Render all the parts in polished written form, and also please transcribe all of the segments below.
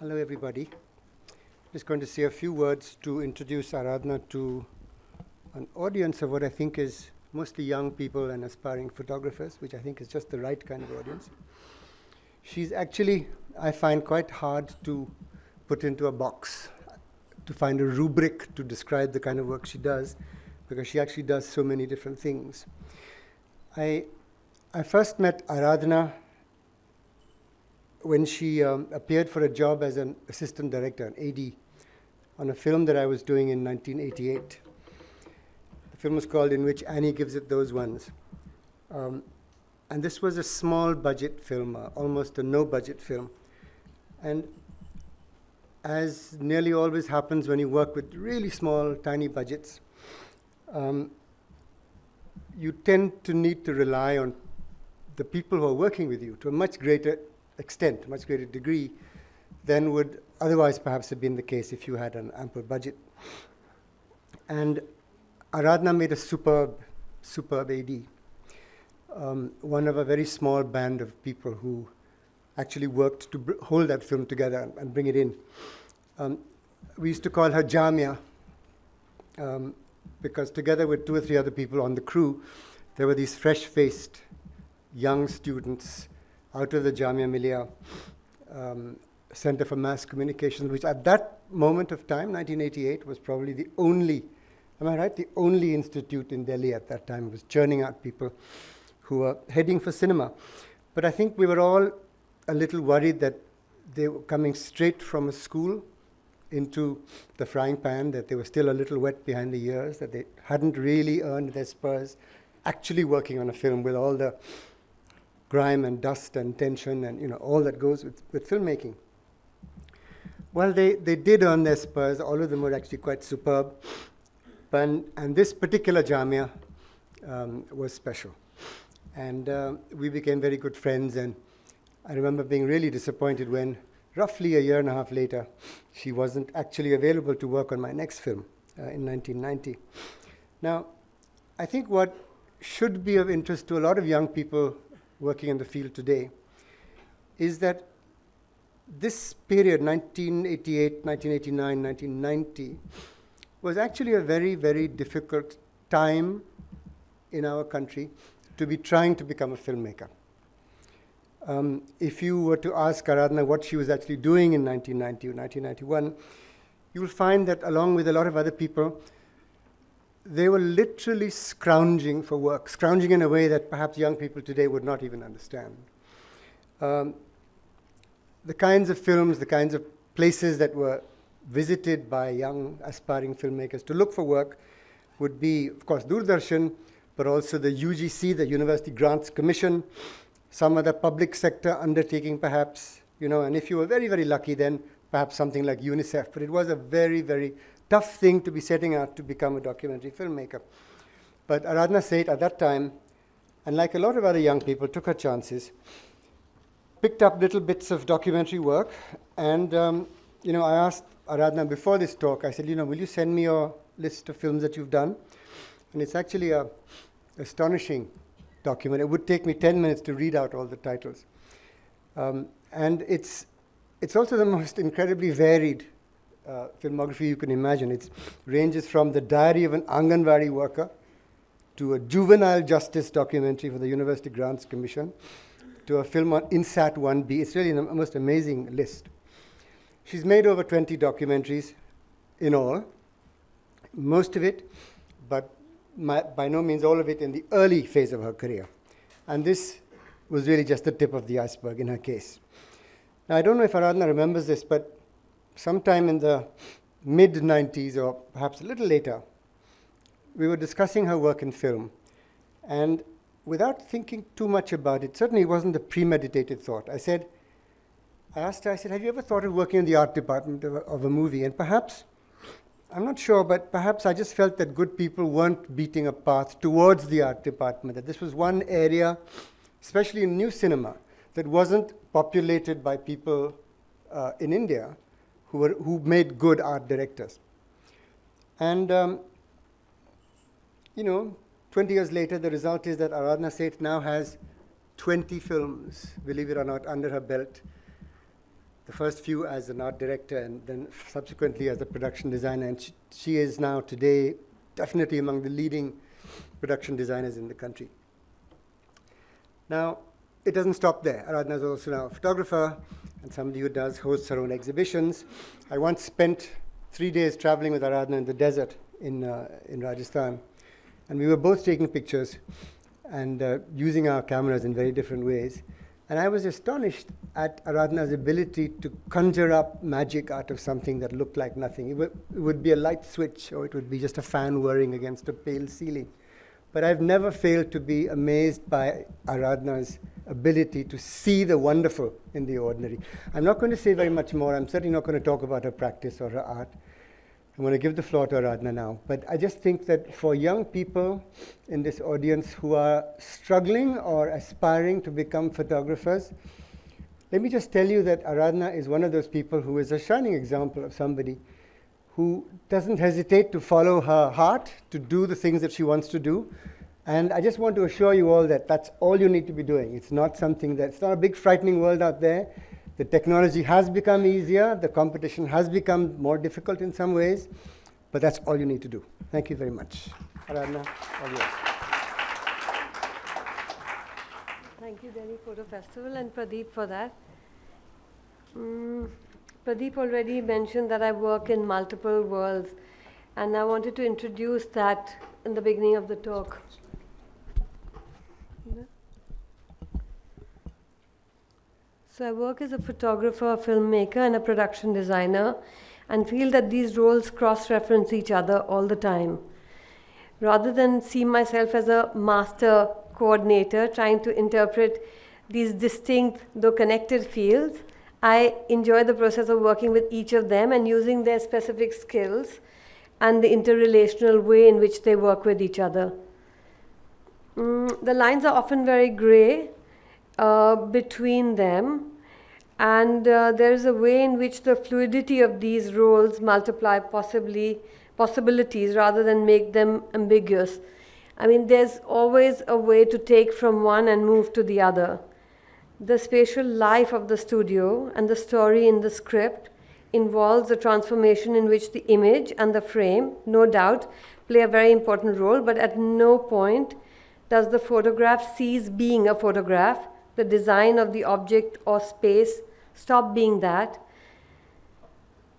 Hello, everybody. Just going to say a few words to introduce Aradhana to an audience of what I think is mostly young people and aspiring photographers, which I think is just the right kind of audience. She's actually, I find, quite hard to put into a box, to find a rubric to describe the kind of work she does, because she actually does so many different things. I first met Aradhana when she appeared for a job as an assistant director, an AD, on a film that I was doing in 1988. The film was called In Which Annie Gives It Those Ones. And this was a small budget film, almost a no budget film. And as nearly always happens when you work with really small, tiny budgets, you tend to need to rely on the people who are working with you to a much greater extent, much greater degree than would otherwise perhaps have been the case if you had an ample budget. And Aradhana made a superb AD, one of a very small band of people who actually worked to hold that film together and bring it in. We used to call her Jamia, because together with 2 or 3 other people on the crew, there were these fresh-faced young students out of the Jamia Millia Center for Mass Communication, which at that moment of time, 1988, was probably the only, am I right? The only institute in Delhi at that time. It was churning out people who were heading for cinema. But I think we were all a little worried that they were coming straight from a school into the frying pan, that they were still a little wet behind the ears, that they hadn't really earned their spurs actually working on a film with all the grime and dust and tension and all that goes with filmmaking. Well, they did earn their spurs. All of them were actually quite superb. And this particular Jamia was special. And we became very good friends. And I remember being really disappointed when, roughly a year and a half later, she wasn't actually available to work on my next film in 1990. Now, I think what should be of interest to a lot of young people working in the field today is that this period, 1988, 1989, 1990, was actually a very, very difficult time in our country to be trying to become a filmmaker. If you were to ask Aradhana what she was actually doing in 1990 or 1991, you'll find that along with a lot of other people, they were literally scrounging for work, scrounging in a way that perhaps young people today would not even understand. The kinds of films, the kinds of places that were visited by young aspiring filmmakers to look for work would be, of course, Doordarshan, but also the UGC, the University Grants Commission, some other public sector undertaking perhaps, and if you were very, very lucky, then perhaps something like UNICEF. But it was a very, very tough thing to be setting out to become a documentary filmmaker. But Aradhana Seth at that time, and like a lot of other young people, took her chances, picked up little bits of documentary work, and I asked Aradhana before this talk, I said, will you send me your list of films that you've done? And it's actually an astonishing document. It would take me 10 minutes to read out all the titles. And it's also the most incredibly varied filmography you can imagine. It ranges from the diary of an Anganwadi worker to a juvenile justice documentary for the University Grants Commission to a film on INSAT 1B. It's really a most amazing list. She's made over 20 documentaries in all, most of it, but by no means all of it, in the early phase of her career. And this was really just the tip of the iceberg in her case. Now, I don't know if Aradhana remembers this, but sometime in the mid-90s, or perhaps a little later, we were discussing her work in film. And without thinking too much about it, certainly it wasn't a premeditated thought. I asked her, have you ever thought of working in the art department of a movie? And perhaps, I'm not sure, but perhaps I just felt that good people weren't beating a path towards the art department, that this was one area, especially in new cinema, that wasn't populated by people in India who made good art directors. And, 20 years later, the result is that Aradhana Seth now has 20 films, believe it or not, under her belt. the first few as an art director and then subsequently as a production designer. And she is now today definitely among the leading production designers in the country. Now, it doesn't stop there. Aradhana is also now a photographer and somebody who hosts her own exhibitions. I once spent 3 days traveling with Aradhana in the desert in Rajasthan. And we were both taking pictures and using our cameras in very different ways. And I was astonished at Aradhana's ability to conjure up magic out of something that looked like nothing. It would be a light switch, or it would be just a fan whirring against a pale ceiling. But I've never failed to be amazed by Aradhana's ability to see the wonderful in the ordinary. I'm not going to say very much more. I'm certainly not going to talk about her practice or her art. I'm going to give the floor to Aradhana now. But I just think that for young people in this audience who are struggling or aspiring to become photographers, let me just tell you that Aradhana is one of those people who is a shining example of somebody who doesn't hesitate to follow her heart, to do the things that she wants to do. And I just want to assure you all that that's all you need to be doing. It's not a big frightening world out there. The technology has become easier. The competition has become more difficult in some ways. But that's all you need to do. Thank you very much. Aradhana, all yours. Thank you, Delhi Photo Festival, and Pradeep for that. Pradeep already mentioned that I work in multiple worlds, and I wanted to introduce that in the beginning of the talk. So I work as a photographer, filmmaker, and a production designer, and feel that these roles cross-reference each other all the time. Rather than see myself as a master coordinator trying to interpret these distinct, though connected fields, I enjoy the process of working with each of them and using their specific skills and the interrelational way in which they work with each other. The lines are often very gray between them, and there is a way in which the fluidity of these roles multiply possibilities rather than make them ambiguous. I mean, there's always a way to take from one and move to the other. The spatial life of the studio and the story in the script involves a transformation in which the image and the frame, no doubt, play a very important role, but at no point does the photograph cease being a photograph. The design of the object or space stop being that.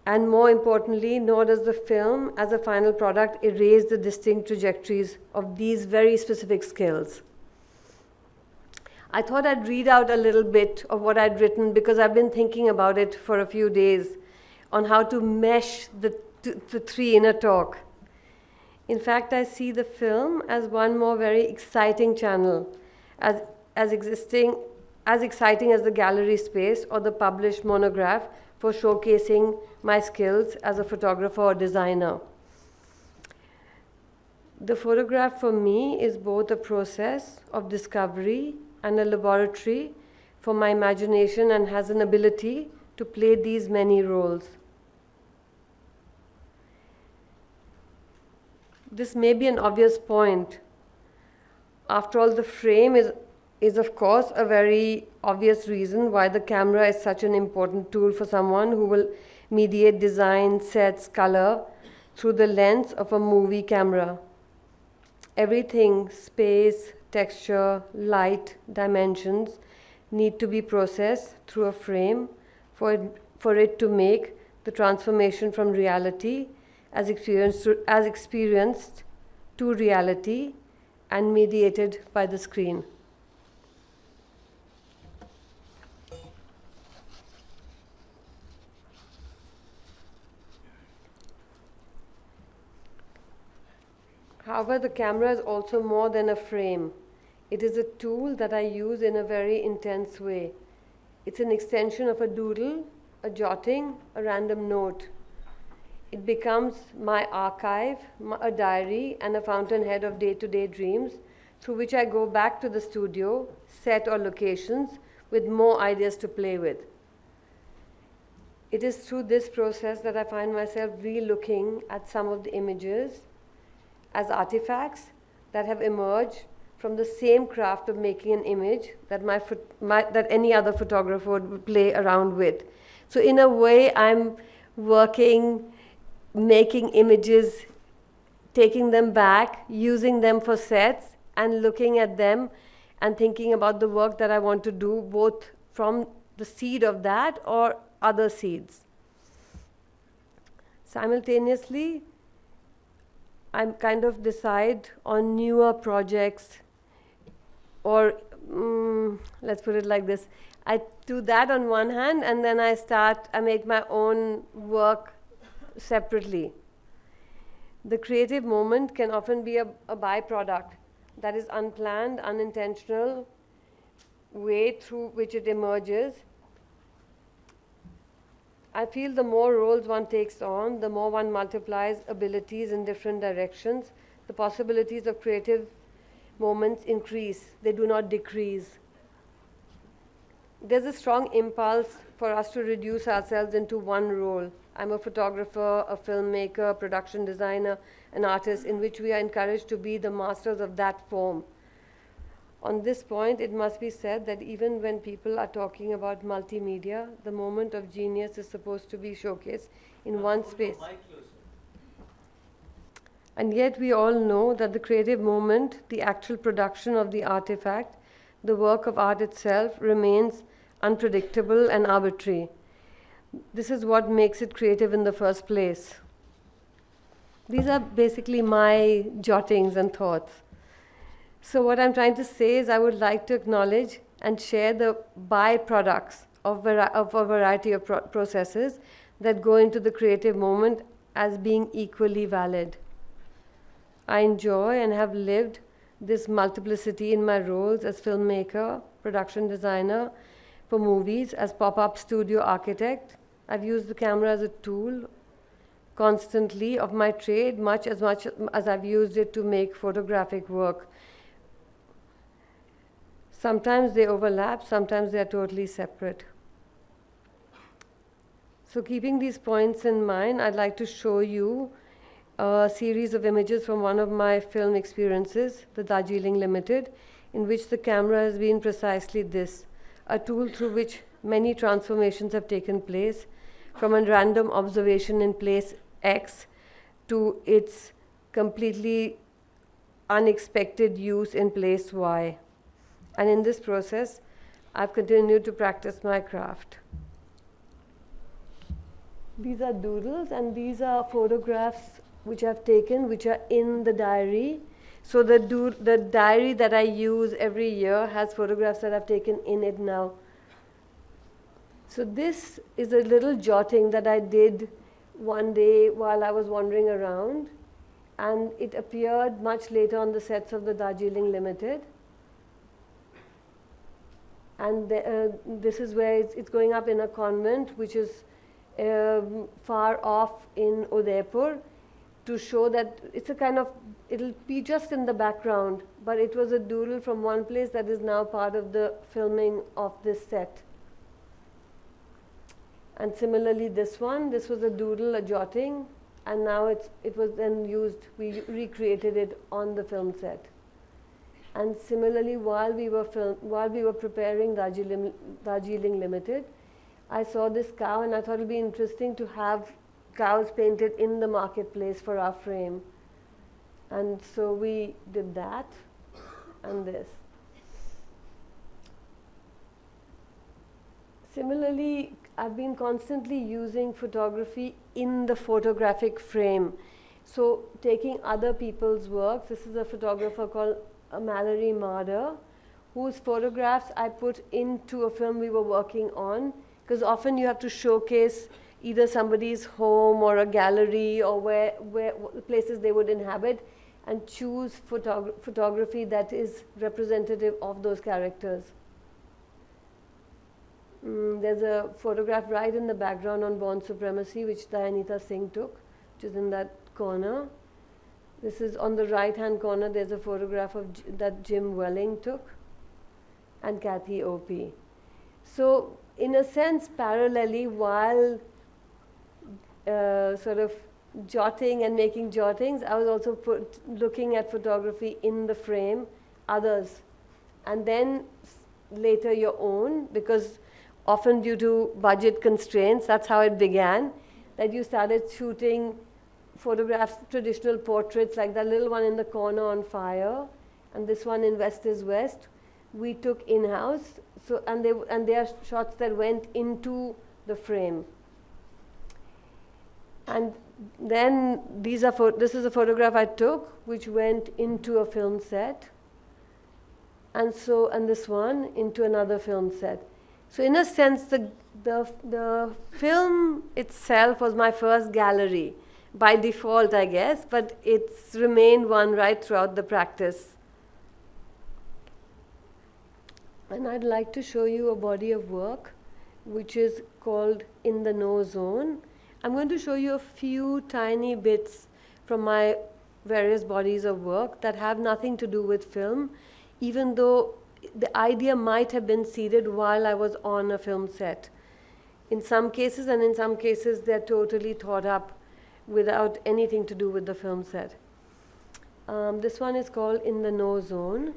And more importantly, nor does the film as a final product erase the distinct trajectories of these very specific skills. I thought I'd read out a little bit of what I'd written because I've been thinking about it for a few days on how to mesh the three in a talk. In fact, I see the film as one more very exciting channel, as exciting as the gallery space or the published monograph for showcasing my skills as a photographer or designer. The photograph for me is both a process of discovery and a laboratory for my imagination, and has an ability to play these many roles. This may be an obvious point. After all, the frame is of course a very obvious reason why the camera is such an important tool for someone who will mediate design, sets, color through the lens of a movie camera. Everything, space, texture, light, dimensions, need to be processed through a frame for it to make the transformation from reality as experienced to reality and mediated by the screen. However, the camera is also more than a frame. It is a tool that I use in a very intense way. It's an extension of a doodle, a jotting, a random note. It becomes my archive, a diary, and a fountainhead of day-to-day dreams through which I go back to the studio, set, or locations with more ideas to play with. It is through this process that I find myself re-looking at some of the images as artifacts that have emerged from the same craft of making an image that that any other photographer would play around with. So in a way, I'm working, making images, taking them back, using them for sets, and looking at them and thinking about the work that I want to do, both from the seed of that or other seeds. Simultaneously, I kind of decide on newer projects, or let's put it like this. I do that on one hand, and then I make my own work separately. The creative moment can often be a byproduct that is unplanned, unintentional way through which it emerges. I feel the more roles one takes on, the more one multiplies abilities in different directions. The possibilities of creative moments increase, they do not decrease. There's a strong impulse for us to reduce ourselves into one role. I'm a photographer, a filmmaker, a production designer, an artist, in which we are encouraged to be the masters of that form. On this point, it must be said that even when people are talking about multimedia, the moment of genius is supposed to be showcased in one space. And yet we all know that the creative moment, the actual production of the artifact, the work of art itself, remains unpredictable and arbitrary. This is what makes it creative in the first place. These are basically my jottings and thoughts. So what I'm trying to say is I would like to acknowledge and share the byproducts of a variety of processes that go into the creative moment as being equally valid. I enjoy and have lived this multiplicity in my roles as filmmaker, production designer for movies, as pop-up studio architect. I've used the camera as a tool constantly of my trade, much as I've used it to make photographic work. Sometimes they overlap, sometimes they are totally separate. So keeping these points in mind, I'd like to show you a series of images from one of my film experiences, the Darjeeling Limited, in which the camera has been precisely this, a tool through which many transformations have taken place, from a random observation in place X to its completely unexpected use in place Y. And in this process, I've continued to practice my craft. These are doodles, and these are photographs which I've taken, which are in the diary. So the diary that I use every year has photographs that I've taken in it now. So this is a little jotting that I did one day while I was wandering around, and it appeared much later on the sets of the Darjeeling Limited. And this is where it's going up in a convent, which is far off in Udaipur, to show that it's a kind of, it'll be just in the background, but it was a doodle from one place that is now part of the filming of this set. And similarly this was a doodle, a jotting, and now it was then used, we recreated it on the film set. And similarly, while we were preparing Darjeeling Limited, I saw this cow, and I thought it would be interesting to have cows painted in the marketplace for our frame. And so we did that and this. Similarly, I've been constantly using photography in the photographic frame. So taking other people's works, this is a photographer called Mallory Marder, whose photographs I put into a film we were working on, because often you have to showcase either somebody's home or a gallery or where places they would inhabit, and choose photography that is representative of those characters. There's a photograph right in the background on Born Supremacy, which Dayanita Singh took, which is in that corner. This is on the right-hand corner. There's a photograph of that Jim Welling took, and Kathy Opie. So, in a sense, parallelly, while sort of jotting and making jottings, I was also looking at photography in the frame others, and then later your own, because often due to budget constraints, that's how it began, that you started shooting photographs, traditional portraits, like that little one in the corner on fire, and this one in West is West, we took in-house. So, and they are shots that went into the frame. And then this is a photograph I took, which went into a film set, and this one into another film set. So in a sense, the film itself was my first gallery, by default, I guess, but it's remained one right throughout the practice. And I'd like to show you a body of work which is called In the Know Zone. I'm going to show you a few tiny bits from my various bodies of work that have nothing to do with film, even though the idea might have been seeded while I was on a film set. In some cases, and in some cases, they're totally thought up without anything to do with the film set. This one is called In the Know Zone.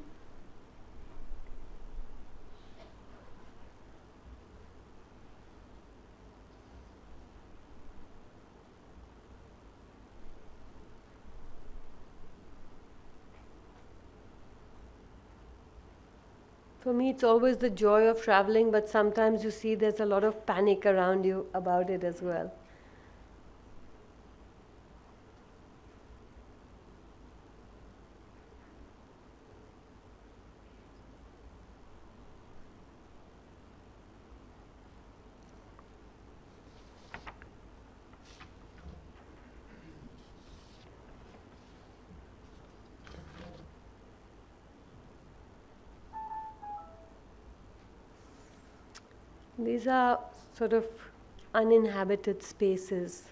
For me, it's always the joy of traveling, but sometimes you see there's a lot of panic around you about it as well. These are sort of uninhabited spaces.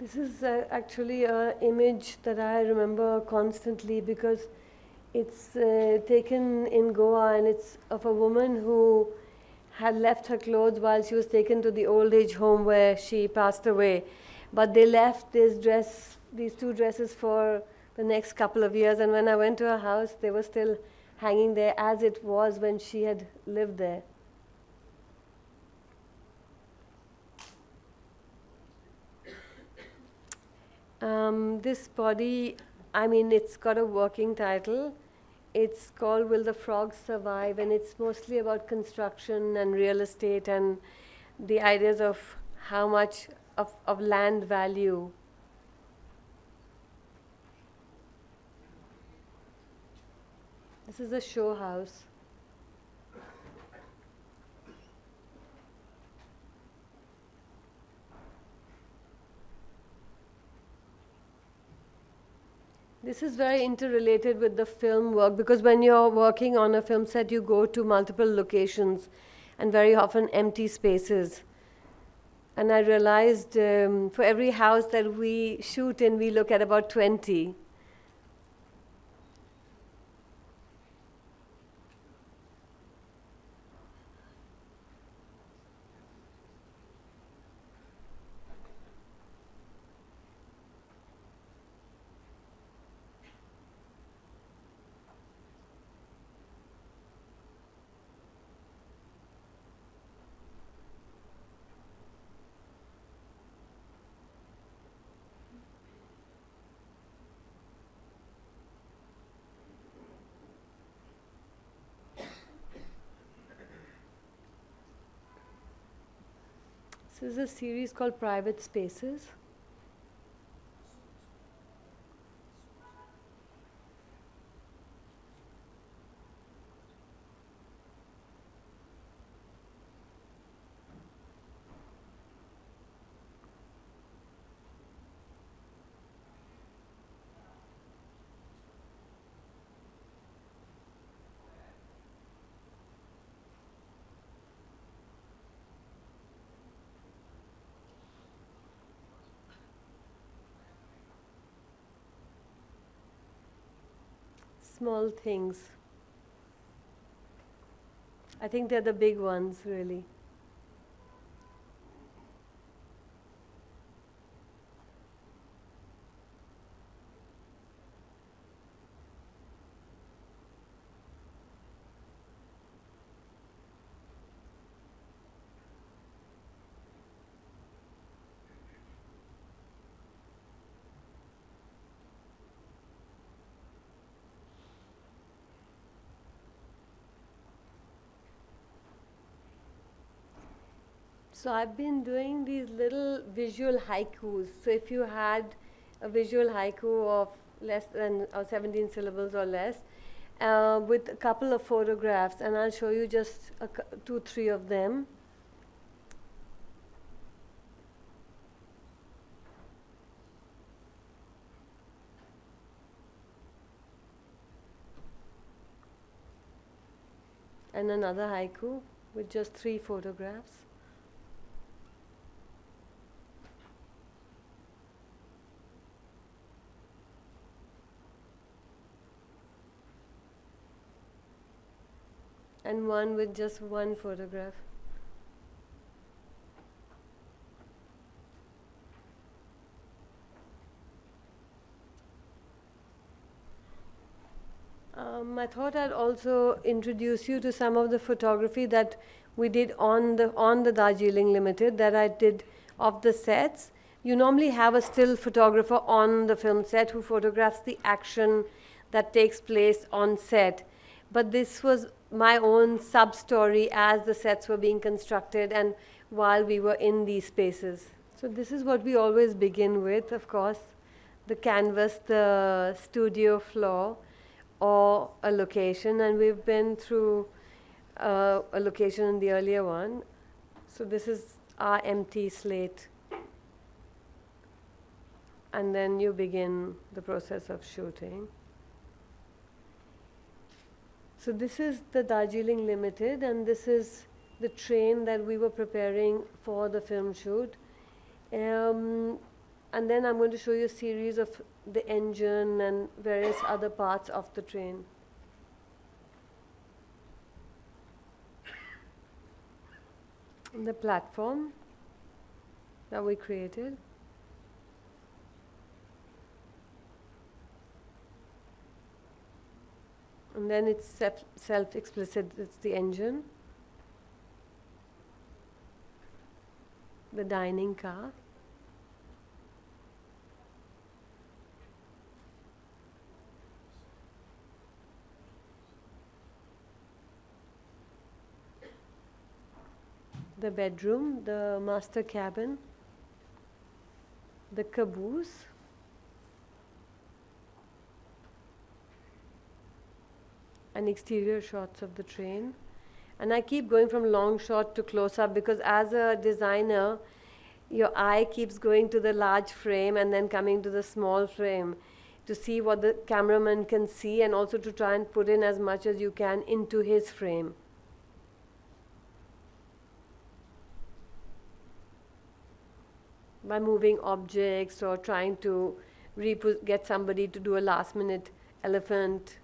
This is actually an image that I remember constantly because it's taken in Goa, and it's of a woman who had left her clothes while she was taken to the old age home where she passed away. But they left these two dresses for the next couple of years, and when I went to her house, they were still hanging there as it was when she had lived there. This body, I mean, it's got a working title. It's called Will the Frogs Survive? And it's mostly about construction and real estate and the ideas of how much of land value. This is a show house. This is very interrelated with the film work, because when you're working on a film set, you go to multiple locations and very often empty spaces. And I realized for every house that we shoot in, we look at about 20. This is a series called Private Spaces. small things. I think they're the big ones, really. So I've been doing these little visual haikus. So if you had a visual haiku of less than 17 syllables or less, with a couple of photographs, and I'll show you just two, three of them. And another haiku with just 3 photographs. And one with just 1 photograph. I thought I'd also introduce you to some of the photography that we did on the Darjeeling Limited, that I did of the sets. You normally have a still photographer on the film set who photographs the action that takes place on set. But this was my own sub-story as the sets were being constructed and while we were in these spaces. So this is what we always begin with, of course, the canvas, the studio floor, or a location, and we've been through a location in the earlier one. So this is our empty slate. And then you begin the process of shooting. So this is the Darjeeling Limited, and this is the train that we were preparing for the film shoot. And then I'm going to show you a series of the engine and various other parts of the train. And the platform that we created. And then it's self-explicit, it's the engine. The dining car. The bedroom, the master cabin, the caboose, and exterior shots of the train. And I keep going from long shot to close up because as a designer, your eye keeps going to the large frame and then coming to the small frame to see what the cameraman can see, and also to try and put in as much as you can into his frame. By moving objects or trying to get somebody to do a last minute elephant.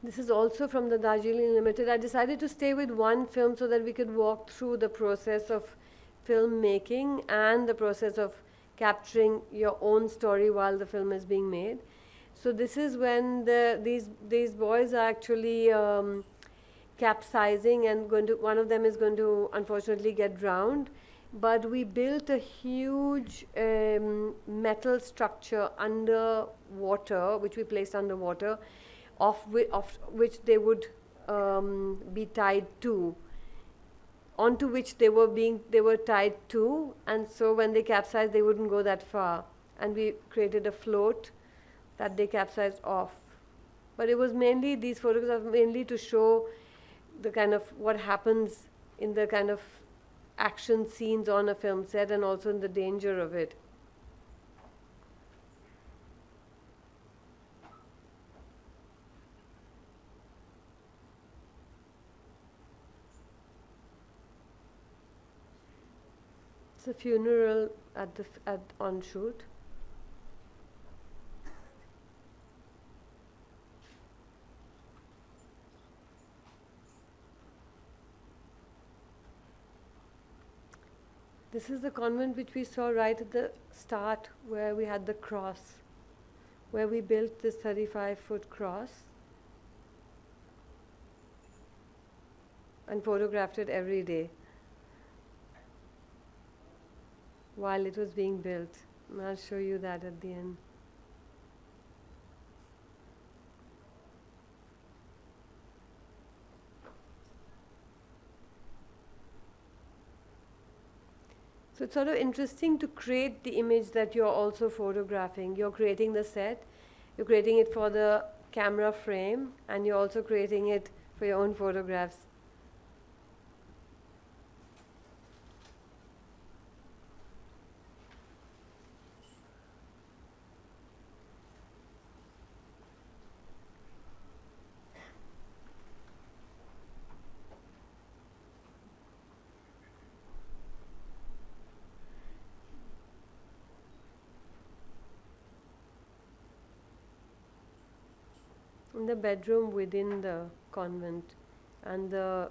This is also from the Darjeeling Limited. I decided to stay with one film so that we could walk through the process of filmmaking and the process of capturing your own story while the film is being made. So this is when these boys are actually capsizing, and one of them is going to unfortunately get drowned. But we built a huge metal structure underwater, which we placed underwater, of which they would be tied to, onto which they were tied to, and so when they capsized, they wouldn't go that far. And we created a float that they capsized off. But it was mainly, these photographs are mainly to show the kind of what happens in the kind of action scenes on a film set, and also in the danger of it. It's a funeral on shoot. This is the convent which we saw right at the start, where we had the cross, where we built this 35-foot cross and photographed it every day while it was being built. And I'll show you that at the end. So it's sort of interesting to create the image that you're also photographing. You're creating the set, you're creating it for the camera frame, and you're also creating it for your own photographs. In the bedroom within the convent and the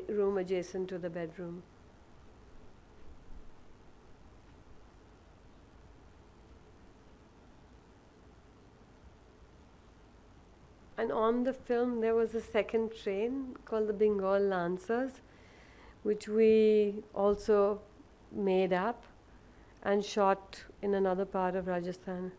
room adjacent to the bedroom. And on the film there was a second train called the Bengal Lancers, which we also made up and shot in another part of Rajasthan.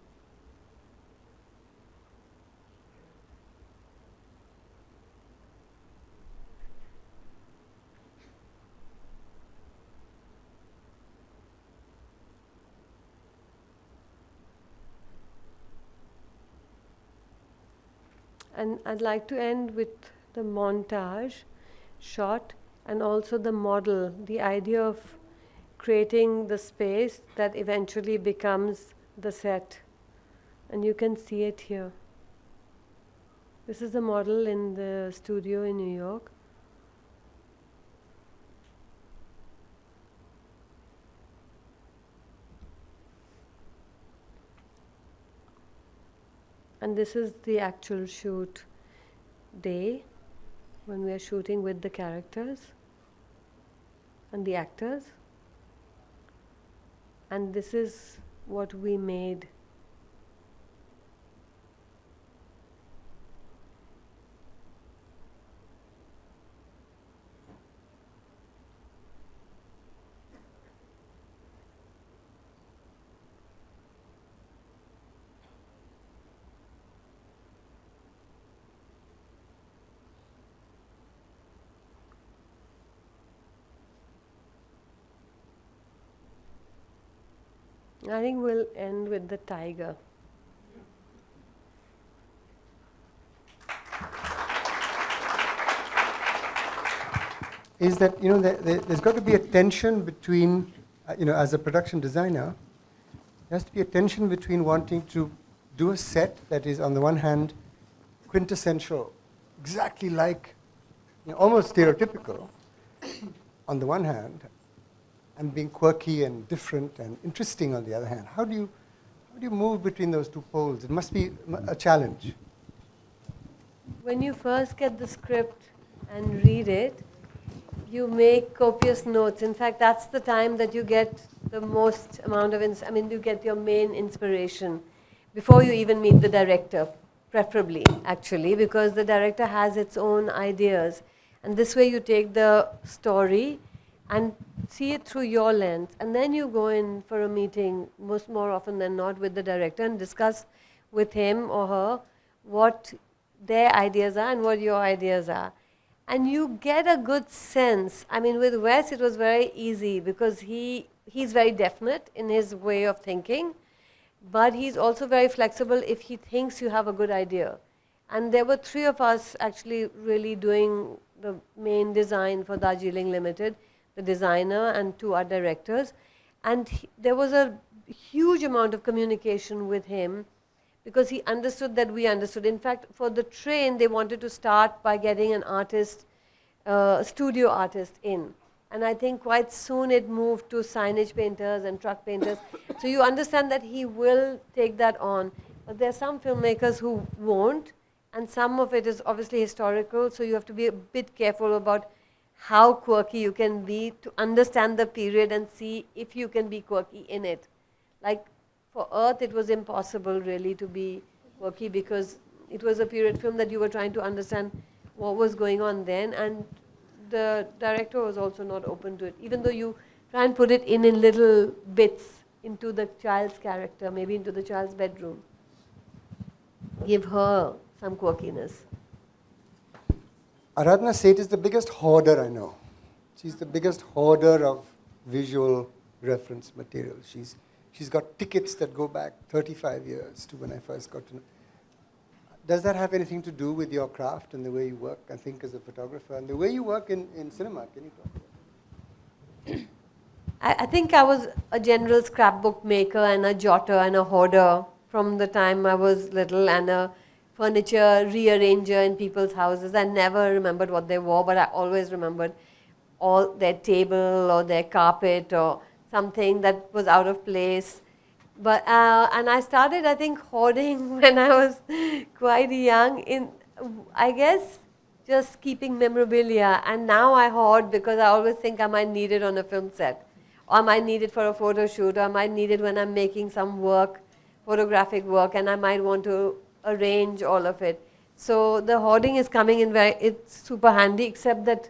And I'd like to end with the montage shot and also the model, the idea of creating the space that eventually becomes the set. And you can see it here. This is the model in the studio in New York. And this is the actual shoot day when we are shooting with the characters and the actors. And this is what we made. I think we'll end with the tiger. Is that, there's got to be a tension between, as a production designer, there has to be a tension between wanting to do a set that is, on the one hand, quintessential, exactly like, almost stereotypical, on the one hand, and being quirky and different and interesting on the other hand. How do you move between those two poles? It must be a challenge. When you first get the script and read it, you make copious notes. In fact, that's the time that you get the most amount of, you get your main inspiration before you even meet the director, preferably, actually, because the director has its own ideas. And this way you take the story and see it through your lens. And then you go in for a meeting, more often than not, with the director and discuss with him or her what their ideas are and what your ideas are. And you get a good sense. With Wes, it was very easy because he's very definite in his way of thinking, but he's also very flexible if he thinks you have a good idea. And there were 3 of us actually really doing the main design for Darjeeling Limited, the designer and 2 art directors. And there was a huge amount of communication with him because he understood that we understood. In fact, for the train, they wanted to start by getting an artist, studio artist in. And I think quite soon it moved to signage painters and truck painters. So you understand that he will take that on. But there are some filmmakers who won't, and some of it is obviously historical, so you have to be a bit careful about how quirky you can be to understand the period and see if you can be quirky in it. Like for Earth, it was impossible really to be quirky because it was a period film that you were trying to understand what was going on then, and the director was also not open to it, even though you try and put it in little bits into the child's character, maybe into the child's bedroom. Give her some quirkiness. Aradhana Seth is the biggest hoarder I know. She's the biggest hoarder of visual reference material. She's got tickets that go back 35 years to when I first got to know. Does that have anything to do with your craft and the way you work, I think, as a photographer, and the way you work in cinema? Can you talk about that? I think I was a general scrapbook maker and a jotter and a hoarder from the time I was little, and a furniture rearranger in people's houses. I never remembered what they wore, but I always remembered all their table or their carpet or something that was out of place. But and I started, I think, hoarding when I was quite young. I guess, just keeping memorabilia. And now I hoard because I always think I might need it on a film set, or I might need it for a photo shoot, or I might need it when I'm making some work, photographic work, and I might want to arrange all of it. So the hoarding is coming in it's super handy, except that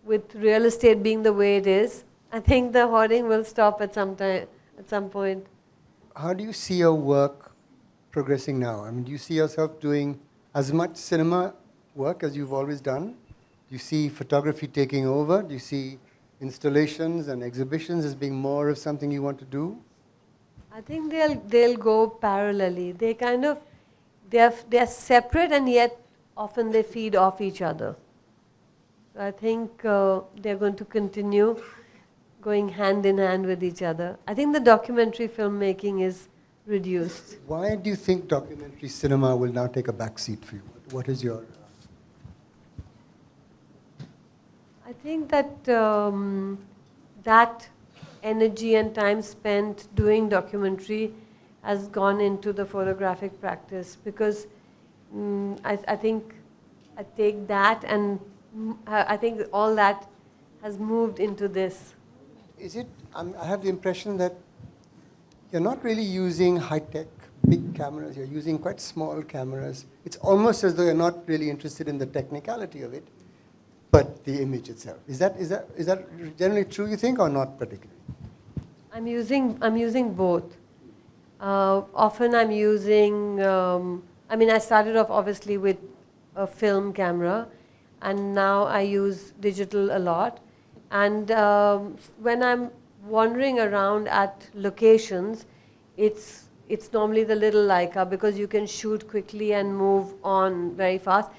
with real estate being the way it is, I think the hoarding will stop at some point. How do you see your work progressing now? I mean, do you see yourself doing as much cinema work as you've always done? Do you see photography taking over? Do you see installations and exhibitions as being more of something you want to do? I think they'll go parallelly. They're separate, and yet often they feed off each other. So I think they're going to continue going hand in hand with each other. I think the documentary filmmaking is reduced. Why do you think documentary cinema will now take a back seat for you? What is your... I think that that energy and time spent doing documentary has gone into the photographic practice, because I think I take that, and I think all that has moved into this. Is it, I have the impression that you're not really using high-tech, big cameras. You're using quite small cameras. It's almost as though you're not really interested in the technicality of it, but the image itself. Is that generally true, you think, or not particularly? I'm using both. Often I'm using, I started off obviously with a film camera, and now I use digital a lot. And when I'm wandering around at locations, it's normally the little Leica, because you can shoot quickly and move on very fast.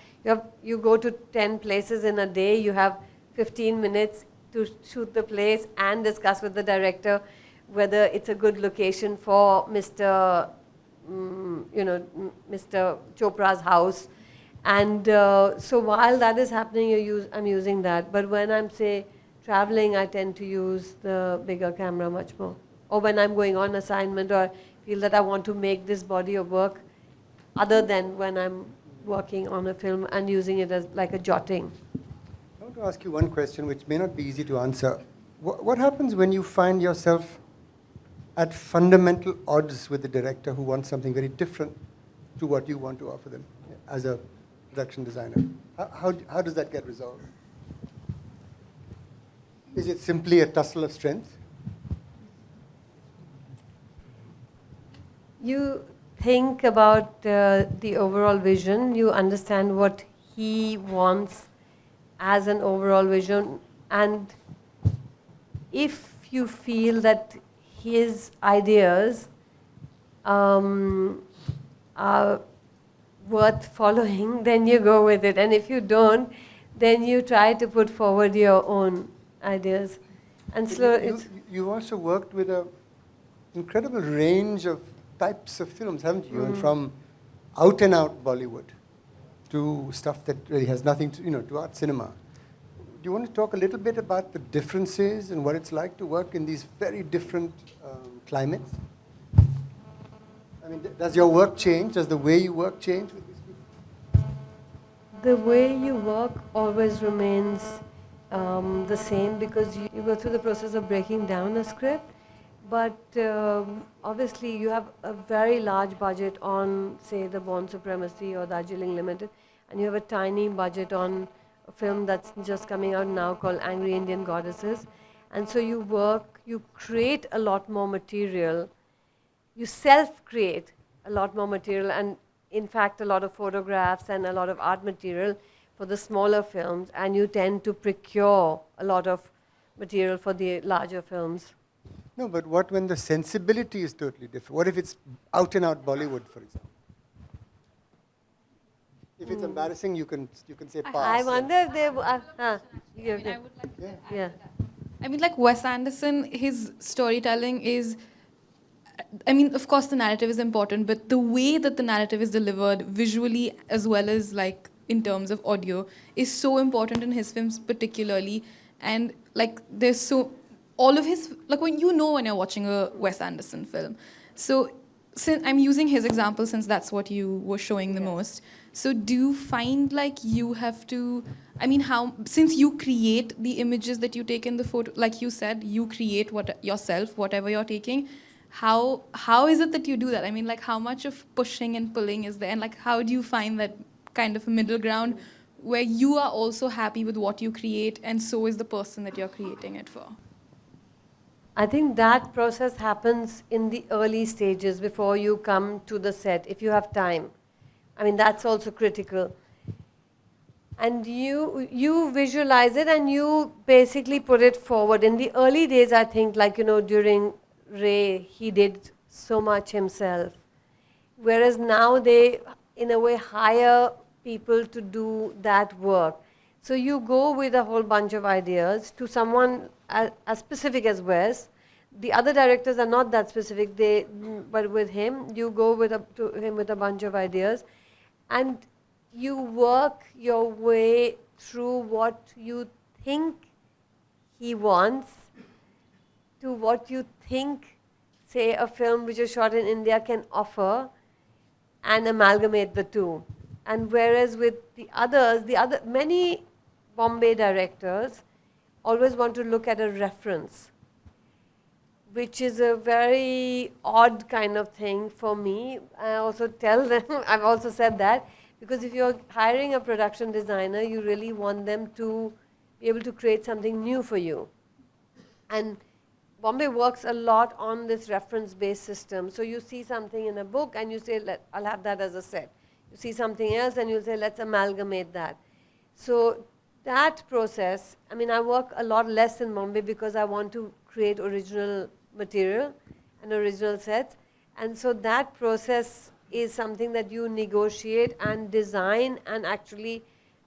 You go to 10 places in a day, you have 15 minutes to shoot the place and discuss with the director whether it's a good location for Mr. Mr. Chopra's house. And so while that is happening, I'm using that. But when I'm, say, traveling, I tend to use the bigger camera much more. Or when I'm going on assignment, or feel that I want to make this body of work, other than when I'm working on a film and using it as like a jotting. I want to ask you one question which may not be easy to answer. What happens when you find yourself at fundamental odds with the director who wants something very different to what you want to offer them as a production designer? How does that get resolved? Is it simply a tussle of strength? You think about the overall vision, you understand what he wants as an overall vision, and if you feel that his ideas are worth following, then you go with it. And if you don't, then you try to put forward your own ideas. And you also worked with an incredible range of types of films, haven't you? And from out and out Bollywood to stuff that really has nothing to, to art cinema. you want to talk a little bit about the differences and what it's like to work in these very different climates? I mean, does your work change? Does the way you work change with these people? The way you work always remains the same because you go through the process of breaking down a script. But obviously, you have a very large budget on, say, The Born Supremacy or Darjeeling Limited, and you have a tiny budget on a film that's just coming out now called Angry Indian Goddesses. And so you create a lot more material, you self-create a lot more material, and in fact, a lot of photographs and a lot of art material for the smaller films, and you tend to procure a lot of material for the larger films. No, but what when the sensibility is totally different? What if it's out and out Bollywood, for example? If it's embarrassing, you can say pass. I wonder if they. I would like to Yeah. I mean, like Wes Anderson, his storytelling is, I mean, of course the narrative is important, but the way that the narrative is delivered visually as well as like in terms of audio is so important in his films particularly. And like there's so, all of his, like when you're watching a Wes Anderson film. So since I'm using his example since that's what you were showing the most. So do you find like you have to, I mean, since you create the images that you take in the photo, like you said, you create yourself, whatever you're taking, how is it that you do that? I mean, like how much of pushing and pulling is there? And like how do you find that kind of a middle ground where you are also happy with what you create and so is the person that you're creating it for? I think that process happens in the early stages before you come to the set, if you have time. I mean, that's also critical. And you visualize it and you basically put it forward. In the early days, I think, like, during Ray, he did so much himself. Whereas now they, in a way, hire people to do that work. So you go with a whole bunch of ideas to someone as specific as Wes. The other directors are not that specific, but with him, you go to him with a bunch of ideas. And you work your way through what you think he wants to what you think, say, a film which is shot in India can offer, and amalgamate the two. And whereas with many Bombay directors always want to look at a reference, which is a very odd kind of thing for me. I also tell them, I've also said that, because if you're hiring a production designer, you really want them to be able to create something new for you. And Bombay works a lot on this reference-based system. So you see something in a book and you say, I'll have that as a set. You see something else and you'll say, let's amalgamate that. So that process, I mean, I work a lot less in Bombay because I want to create original material and original sets. And so that process is something that you negotiate and design and actually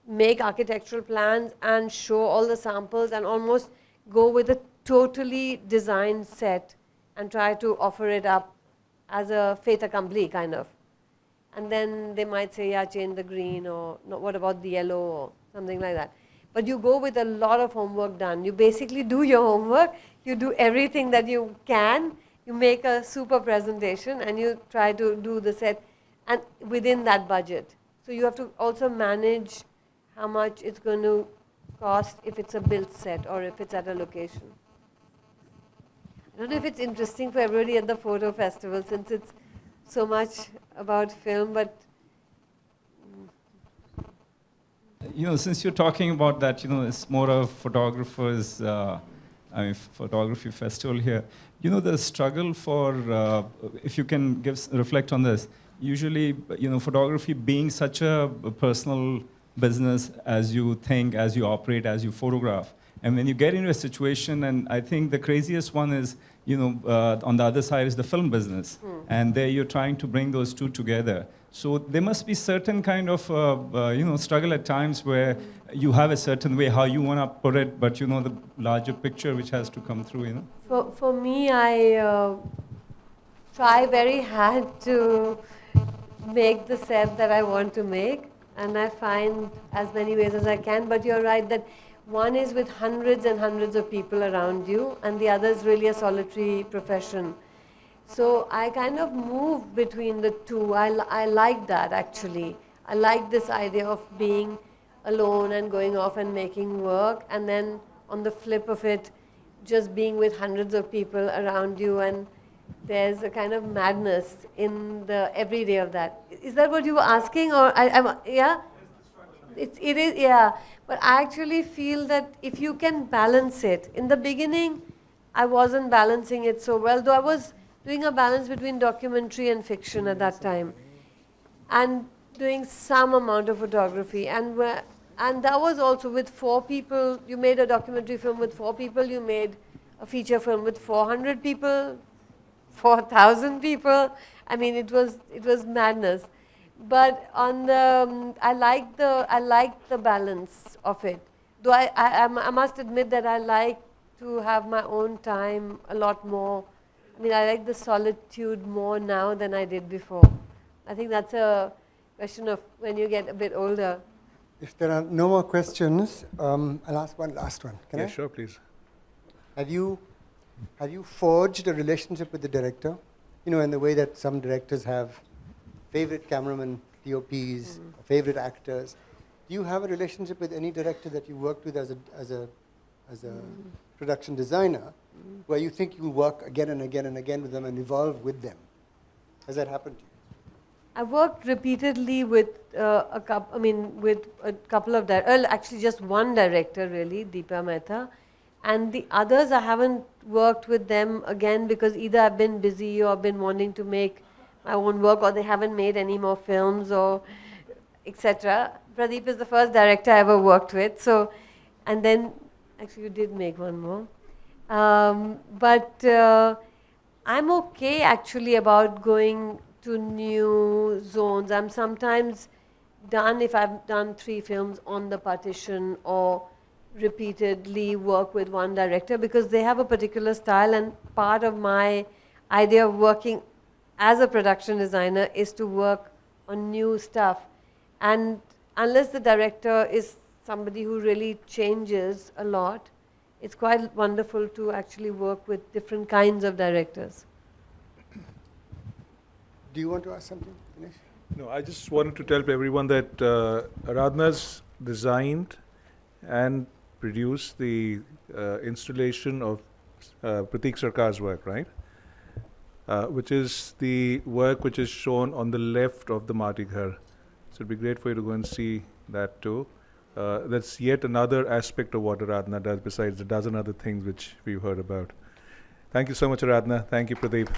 make architectural plans and show all the samples and almost go with a totally designed set and try to offer it up as a fait accompli kind of. And then they might say, yeah, change the green, or no, what about the yellow, or something like that. But you go with a lot of homework done. You basically do your homework, you do everything that you can, you make a super presentation and you try to do the set and within that budget. So you have to also manage how much it's going to cost if it's a built set or if it's at a location. I don't know if it's interesting for everybody at the photo festival since it's so much about film, but since you're talking about that, it's more of photographers, photography festival here. The struggle for, if you can reflect on this, usually, photography being such a personal business as you think, as you operate, as you photograph. And when you get into a situation, and I think the craziest one is, on the other side is the film business. And there you're trying to bring those two together. So there must be certain kind of, struggle at times where you have a certain way how you want to put it, but the larger picture which has to come through, For me, I try very hard to make the set that I want to make, and I find as many ways as I can. But you're right that One is with hundreds and hundreds of people around you, and the other is really a solitary profession. So I kind of move between the two. I like that actually. I like this idea of being alone and going off and making work, and then on the flip of it, just being with hundreds of people around you, and there's a kind of madness in the everyday of that. Is that what you were asking, or yeah? It is, yeah. But I actually feel that if you can balance it, in the beginning, I wasn't balancing it so well, though I was doing a balance between documentary and fiction at that time, and doing some amount of photography. And that was also with 4 people. You made a documentary film with 4 people. You made a feature film with 400 people, 4,000 people. I mean, it was madness. But on the, I like the balance of it. Though I must admit that I like to have my own time a lot more. I mean, I like the solitude more now than I did before. I think that's a question of when you get a bit older. If there are no more questions, I'll ask one last one. Can I? Sure, please. Have you forged a relationship with the director? You know, in the way that some directors have favorite cameramen, DOPs, favorite actors. Do you have a relationship with any director that you worked with as a production designer, where you think you'll work again and again and again with them and evolve with them? Has that happened to you? I worked repeatedly with a couple of actually just one director really, Deepa Mehta, and the others I haven't worked with them again because either I've been busy or been wanting to make my own work, or they haven't made any more films, or etc. Pradeep is the first director I ever worked with. So, and then actually you did make one more, but I'm okay actually about going to new zones. I'm sometimes done if I've done 3 films on the partition or repeatedly work with one director, because they have a particular style, and part of my idea of working as a production designer is to work on new stuff. And unless the director is somebody who really changes a lot, it's quite wonderful to actually work with different kinds of directors. Do you want to ask something, Dinesh? No, I just wanted to tell everyone that Aradhana's designed and produced the installation of Pratik Sarkar's work, right? Which is the work which is shown on the left of the Mati Ghar. So it'd be great for you to go and see that too. That's yet another aspect of what Aradhana does besides the dozen other things which we've heard about. Thank you so much, Aradhana. Thank you, Pradeep.